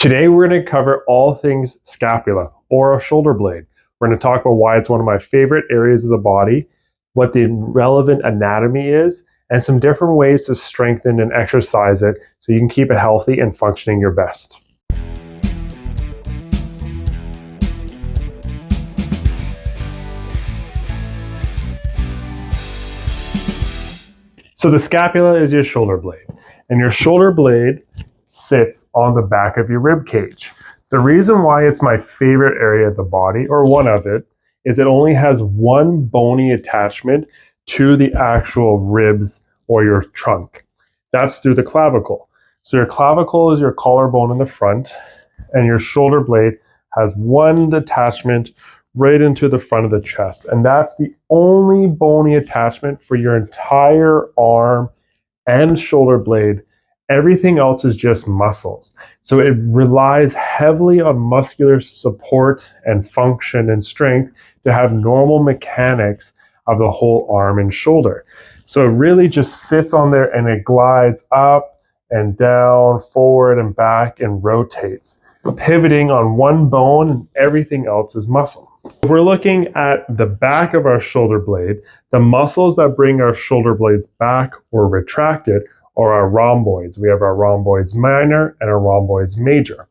Today we're going to cover all things scapula or a shoulder blade. We're going to talk about why it's one of my favorite areas of the body, what the relevant anatomy is, and some different ways to strengthen and exercise it so you can keep it healthy and functioning your best. So the scapula is your shoulder blade, and your shoulder blade sits on the back of your rib cage. The reason why it's my favorite area of the body, or one of it, is it only has one bony attachment to the actual ribs or your trunk. That's through the clavicle. So your clavicle is your collarbone in the front, and your shoulder blade has one attachment right into the front of the chest. And that's the only bony attachment for your entire arm and shoulder blade. Everything else is just muscles. So it relies heavily on muscular support and function and strength to have normal mechanics of the whole arm and shoulder. So it really just sits on there and it glides up and down, forward and back, and rotates, pivoting on one bone, and everything else is muscle. If we're looking at the back of our shoulder blade, the muscles that bring our shoulder blades back or retracted are our rhomboids. We have our rhomboids minor and our rhomboids major.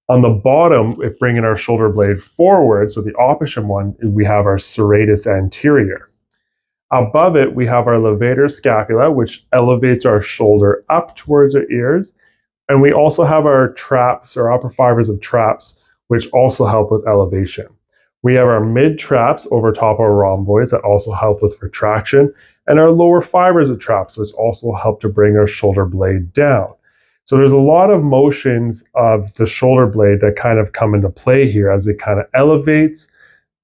On the bottom, if bringing our shoulder blade forward, so the opposite one, we have our serratus anterior. Above it, we have our levator scapula, which elevates our shoulder up towards our ears. And we also have our traps, or upper fibers of traps, which also help with elevation. We have our mid traps over top of our rhomboids that also help with retraction, and our lower fibers of traps, which also help to bring our shoulder blade down. So there's a lot of motions of the shoulder blade that kind of come into play here as it kind of elevates,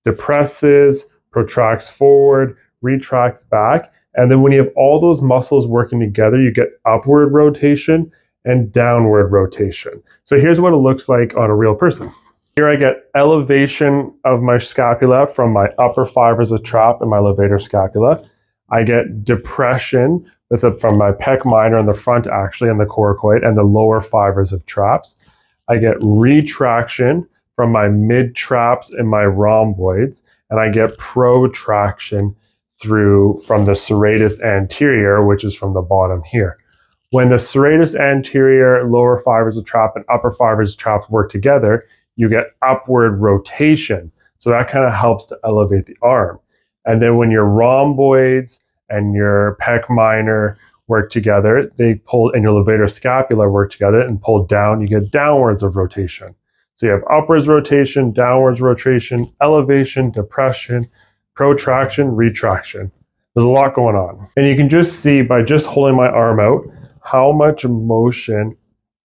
depresses, protracts forward, retracts back. And then when you have all those muscles working together, you get upward rotation and downward rotation. So here's what it looks like on a real person. Here I get elevation of my scapula from my upper fibers of trap and my levator scapula. I get depression from my pec minor in the front, actually, and the coracoid, and the lower fibers of traps. I get retraction from my mid traps and my rhomboids, and I get protraction from the serratus anterior, which is from the bottom here. When the serratus anterior, lower fibers of trap, and upper fibers of trap work together, you get upward rotation. So that kind of helps to elevate the arm. And then when your rhomboids and your pec minor work together, they pull, and your levator scapula work together and pull down, you get downwards of rotation. So you have upwards rotation, downwards rotation, elevation, depression, protraction, retraction. There's a lot going on. And you can just see by just holding my arm out how much motion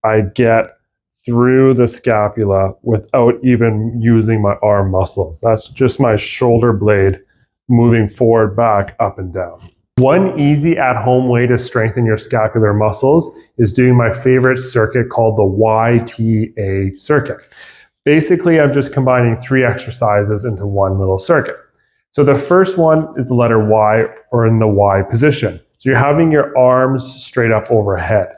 I get through the scapula without even using my arm muscles. That's just my shoulder blade moving forward, back, up and down. One easy at-home way to strengthen your scapular muscles is doing my favorite circuit called the YTA circuit. Basically, I'm just combining 3 exercises into one little circuit. So the first one is the letter Y, or in the Y position. So you're having your arms straight up overhead.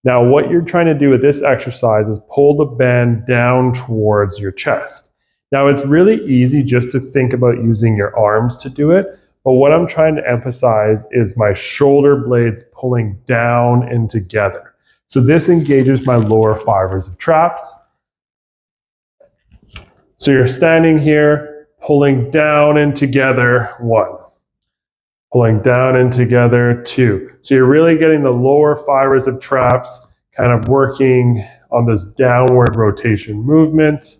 Now, what you're trying to do with this exercise is pull the band down towards your chest. Now, it's really easy just to think about using your arms to do it, but what I'm trying to emphasize is my shoulder blades pulling down and together. So this engages my lower fibers of traps. So you're standing here, pulling down and together, 1. Pulling down and together, 2. So you're really getting the lower fibers of traps kind of working on this downward rotation movement.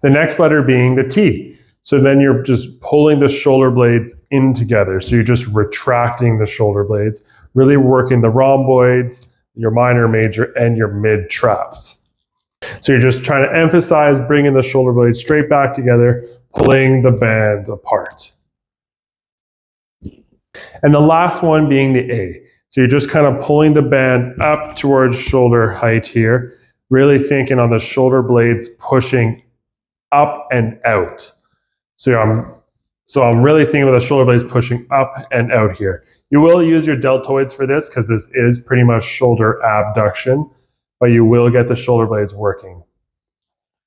The next letter being the T. So then you're just pulling the shoulder blades in together. So you're just retracting the shoulder blades, really working the rhomboids, your minor, major, and your mid traps. So you're just trying to emphasize bringing the shoulder blades straight back together, pulling the band apart. And the last one being the A. So you're just kind of pulling the band up towards shoulder height here, really thinking on the shoulder blades pushing up and out. So I'm really thinking about the shoulder blades pushing up and out here. You will use your deltoids for this because this is pretty much shoulder abduction, but you will get the shoulder blades working.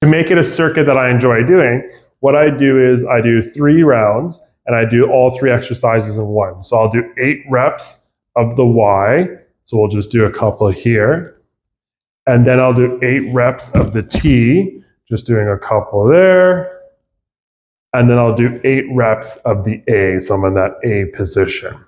To make it a circuit that I enjoy doing, what I do is I do 3 rounds and I do all 3 exercises in one. So I'll do 8 reps of the Y. So we'll just do a couple here. And then I'll do 8 reps of the T, just doing a couple there. And then I'll do 8 reps of the A. So I'm in that A position.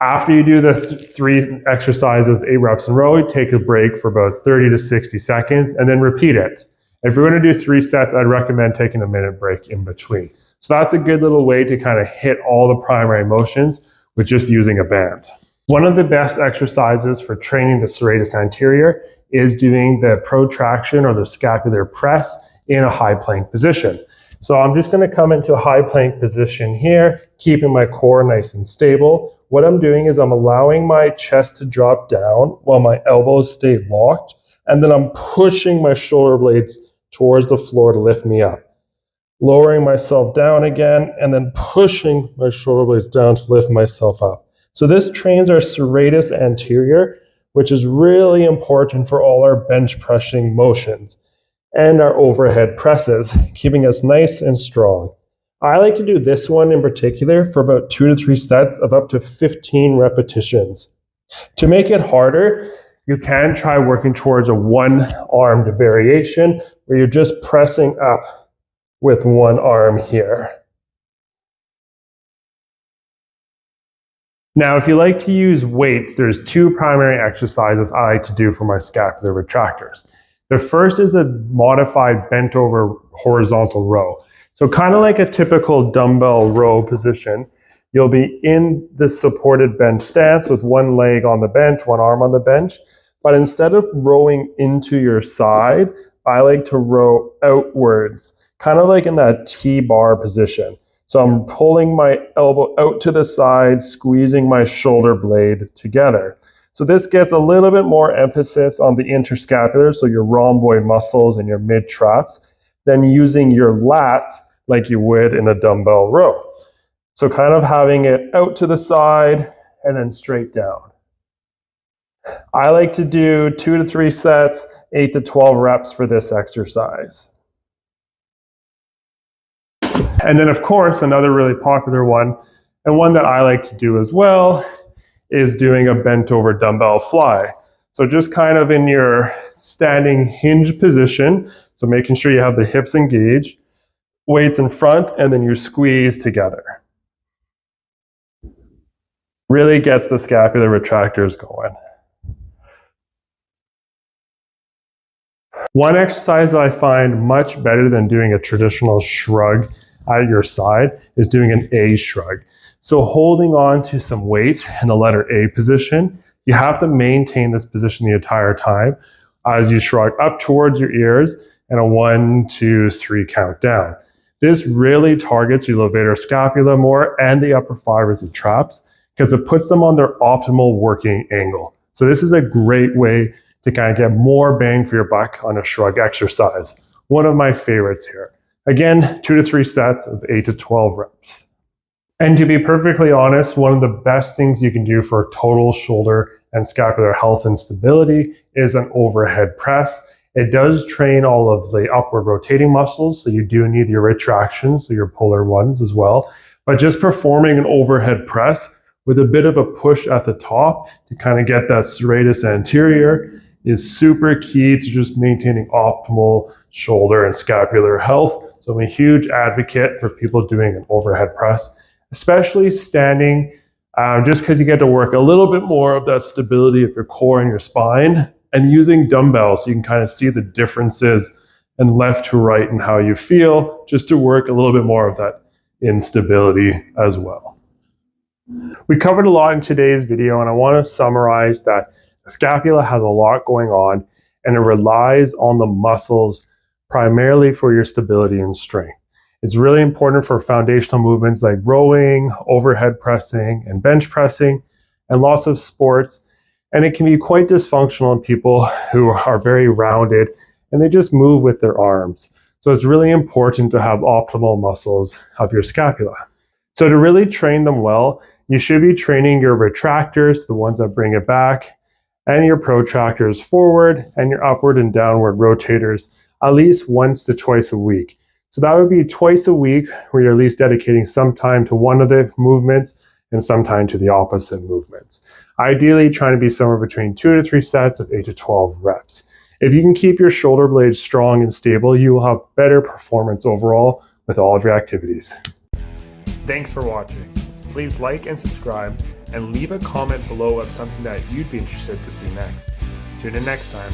After you do the 3 exercises, 8 reps in a row, take a break for about 30 to 60 seconds and then repeat it. If you're going to do 3 sets, I'd recommend taking a minute break in between. So that's a good little way to kind of hit all the primary motions with just using a band. One of the best exercises for training the serratus anterior is doing the protraction or the scapular press in a high plank position. So I'm just going to come into a high plank position here, keeping my core nice and stable. What I'm doing is I'm allowing my chest to drop down while my elbows stay locked, and then I'm pushing my shoulder blades towards the floor to lift me up. Lowering myself down again, and then pushing my shoulder blades down to lift myself up. So this trains our serratus anterior, which is really important for all our bench pressing motions and our overhead presses, keeping us nice and strong. I like to do this one in particular for about 2 to 3 sets of up to 15 repetitions. To make it harder, you can try working towards a one-armed variation where you're just pressing up with one arm here. Now, if you like to use weights, there's 2 primary exercises I like to do for my scapular retractors. The first is a modified bent over horizontal row. So kind of like a typical dumbbell row position, you'll be in this supported bench stance with one leg on the bench, one arm on the bench. But instead of rowing into your side, I like to row outwards, kind of like in that T-bar position. So I'm pulling my elbow out to the side, squeezing my shoulder blade together. So this gets a little bit more emphasis on the interscapular, so your rhomboid muscles and your mid-traps, than using your lats like you would in a dumbbell row. So kind of having it out to the side and then straight down. I like to do 2 to 3 sets, 8 to 12 reps for this exercise. And then of course, another really popular one, and one that I like to do as well, is doing a bent over dumbbell fly. So just kind of in your standing hinge position, so making sure you have the hips engaged, weights in front, and then you squeeze together. Really gets the scapular retractors going. One exercise that I find much better than doing a traditional shrug at your side is doing an A shrug. So holding on to some weight in the letter A position, you have to maintain this position the entire time as you shrug up towards your ears and a 1, 2, 3 count down. This really targets your levator scapula more and the upper fibers and traps because it puts them on their optimal working angle. So this is a great way to kind of get more bang for your buck on a shrug exercise. One of my favorites here. Again, 2 to 3 sets of 8 to 12 reps. And to be perfectly honest, one of the best things you can do for total shoulder and scapular health and stability is an overhead press. It does train all of the upward rotating muscles, so you do need your retractions, so your polar ones as well. But just performing an overhead press with a bit of a push at the top to kind of get that serratus anterior is super key to just maintaining optimal shoulder and scapular health. So I'm a huge advocate for people doing an overhead press, especially standing, just because you get to work a little bit more of that stability of your core and your spine, and using dumbbells so you can kind of see the differences and left to right and how you feel, just to work a little bit more of that instability as well. We covered a lot in today's video, and I want to summarize that the scapula has a lot going on, and it relies on the muscles primarily for your stability and strength. It's really important for foundational movements like rowing, overhead pressing, and bench pressing, and lots of sports. And it can be quite dysfunctional in people who are very rounded and they just move with their arms. So it's really important to have optimal muscles of your scapula. So to really train them well, You should be training your retractors, the ones that bring it back, and your protractors forward, and your upward and downward rotators at least once to twice a week. So that would be twice a week where you're at least dedicating some time to one of the movements and some time to the opposite movements. Ideally, trying to be somewhere between 2 to 3 sets of 8 to 12 reps. If you can keep your shoulder blades strong and stable, you will have better performance overall with all of your activities. Thanks for watching. Please like and subscribe, and leave a comment below of something that you'd be interested to see next. Tune in next time.